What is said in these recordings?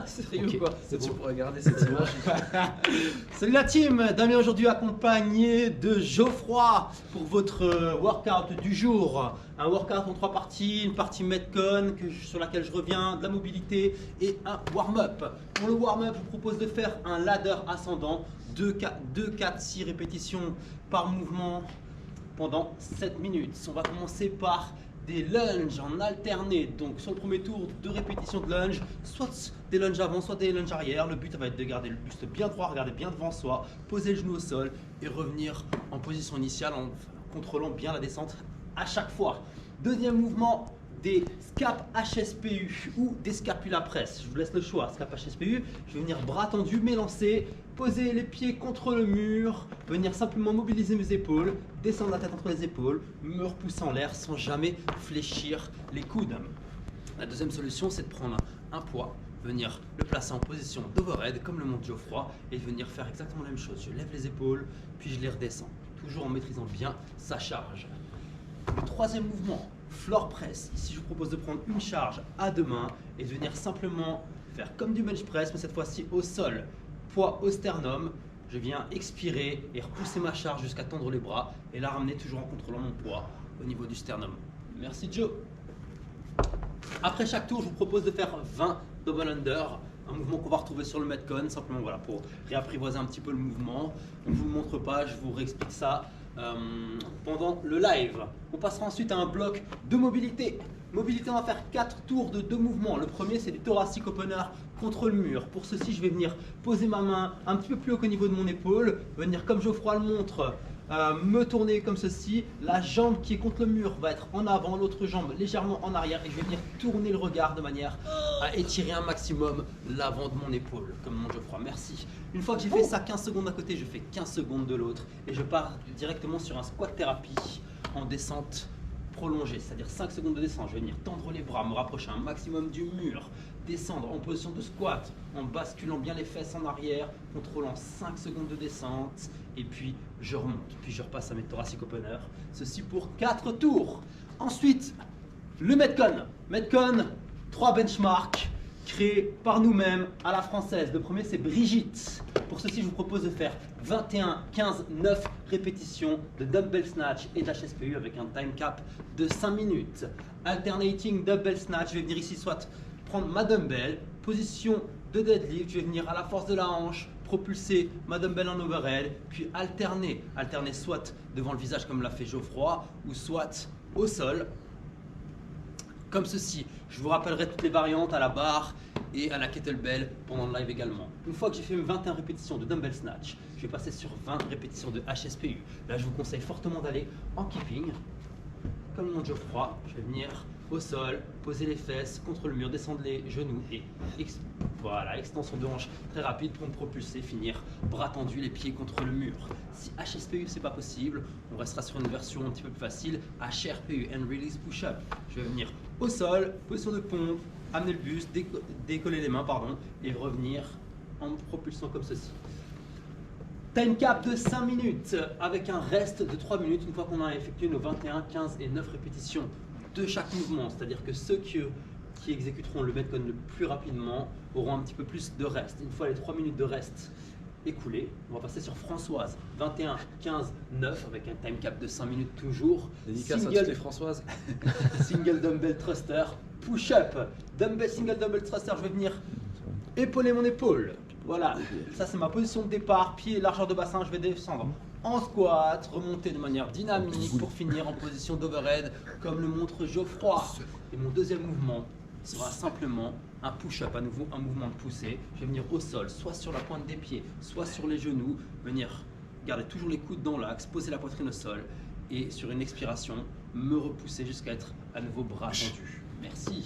Sérieux Ok, ou quoi? c'est Tu bon. pourrais garder cette image. Salut la team, Damien aujourd'hui accompagné de Geoffroy pour votre workout du jour. Un workout en 3 parties, une partie Metcon sur laquelle je reviens, de la mobilité et un warm-up. Pour le warm-up, je vous propose de faire un ladder ascendant, 2, 4, 6 répétitions par mouvement pendant 7 minutes. On va commencer par des lunges en alterné. Donc sur le premier tour, 2 répétitions de lunge, soit des lunges avant, soit des lunges arrière. Le but va être de garder le buste bien droit, regarder bien devant soi, poser le genou au sol et revenir en position initiale en contrôlant bien la descente à chaque fois. Deuxième mouvement, des scap HSPU ou des scapula press. Je vous laisse le choix. Scap HSPU, je vais venir bras tendus, m'élancer, poser les pieds contre le mur, venir simplement mobiliser mes épaules, descendre la tête entre les épaules, me repousser en l'air sans jamais fléchir les coudes. La deuxième solution, c'est de prendre un poids, venir le placer en position d'overhead comme le montre Geoffroy et venir faire exactement la même chose. Je lève les épaules, puis je les redescends, toujours en maîtrisant bien sa charge. Le troisième mouvement, floor press. Ici, je vous propose de prendre une charge à deux mains et de venir simplement faire comme du bench press, mais cette fois-ci au sol. Poids au sternum. Je viens expirer et repousser ma charge jusqu'à tendre les bras et la ramener toujours en contrôlant mon poids au niveau du sternum. Merci Joe. Après chaque tour, je vous propose de faire 20 double under. Un mouvement qu'on va retrouver sur le Metcon, simplement voilà, pour réapprivoiser un petit peu le mouvement. On ne vous le montre pas, je vous réexplique ça pendant le live. On passera ensuite à un bloc de mobilité. Mobilité, on va faire 4 tours de 2 mouvements. Le premier, c'est du thoracic opener contre le mur. Pour ceci, je vais venir poser ma main un petit peu plus haut qu'au niveau de mon épaule, venir comme Geoffroy le montre, me tourner comme ceci. La jambe qui est contre le mur va être en avant, l'autre jambe légèrement en arrière et je vais venir tourner le regard de manière à étirer un maximum l'avant de mon épaule, comme mon Geoffroy. Merci. Une fois que j'ai fait ça 15 secondes d'un côté, je fais 15 secondes de l'autre et je pars directement sur un squat thérapie en descente prolongée, c'est-à-dire 5 secondes de descente. Je vais venir tendre les bras, me rapprocher un maximum du mur, descendre en position de squat, en basculant bien les fesses en arrière, contrôlant 5 secondes de descente, et puis je remonte, puis je repasse à mes thoracic opener. Ceci pour 4 tours. Ensuite, le Metcon. Metcon, 3 benchmarks créés par nous-mêmes à la française. Le premier, c'est Brigitte. Pour ceci, je vous propose de faire 21, 15, 9 répétitions de dumbbell snatch et d'HSPU avec un time cap de 5 minutes. Alternating dumbbell snatch, je vais venir ici soit prendre ma dumbbell, position de deadlift, je vais venir à la force de la hanche, propulser ma dumbbell en overhead, puis alterner soit devant le visage comme l'a fait Geoffroy, ou soit au sol, comme ceci. Je vous rappellerai toutes les variantes à la barre et à la kettlebell pendant le live également. Une fois que j'ai fait mes 21 répétitions de dumbbell snatch, je vais passer sur 20 répétitions de HSPU. Là, je vous conseille fortement d'aller en keeping, comme mon Geoffroy. Je vais venir au sol, poser les fesses contre le mur, descendre les genoux et voilà, extension de hanche très rapide pour me propulser, finir bras tendus, les pieds contre le mur. Si HSPU c'est pas possible, on restera sur une version un petit peu plus facile, HRPU, Hand Release Push-Up. Je vais venir au sol, position de pompe, amener le buste, décoller les mains pardon, et revenir en me propulsant comme ceci. Time cap de 5 minutes avec un reste de 3 minutes une fois qu'on a effectué nos 21, 15 et 9 répétitions de chaque mouvement. C'est-à-dire que ceux qui exécuteront le Metcon le plus rapidement auront un petit peu plus de reste. Une fois les 3 minutes de reste écoulées, on va passer sur Françoise. 21, 15, 9 avec un time cap de 5 minutes toujours. Dédicace à toutes les Françoises. Single dumbbell thruster, push-up, single dumbbell thruster, je vais venir épauler mon épaule. Voilà, ça c'est ma position de départ, pied, largeur de bassin, je vais descendre en squat, remonter de manière dynamique pour finir en position d'overhead comme le montre Geoffroy. Et mon deuxième mouvement sera simplement un push-up, à nouveau un mouvement de poussée. Je vais venir au sol, soit sur la pointe des pieds, soit sur les genoux, venir garder toujours les coudes dans l'axe, poser la poitrine au sol et sur une expiration, me repousser jusqu'à être à nouveau bras tendus. Merci.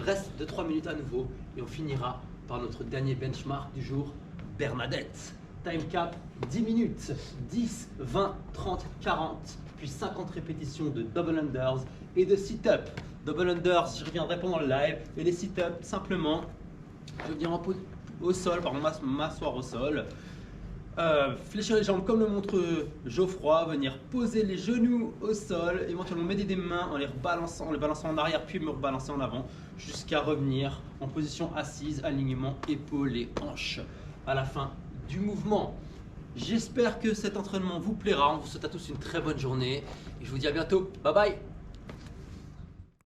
Reste de 3 minutes à nouveau et on finira par notre dernier benchmark du jour, Bernadette. Time cap 10 minutes, 10, 20, 30, 40, puis 50 répétitions de double unders et de sit-up. Double unders, j'y reviendrai pendant le live, et les sit-up, simplement, je vais venir au sol, pardon, m'asseoir au sol, Fléchir les jambes comme le montre Geoffroy, venir poser les genoux au sol, éventuellement m'aider des mains en les balançant en arrière puis me rebalancer en avant jusqu'à revenir en position assise, alignement épaules et hanches à la fin du mouvement. J'espère que cet entraînement vous plaira. On vous souhaite à tous une très bonne journée et je vous dis à bientôt. Bye bye.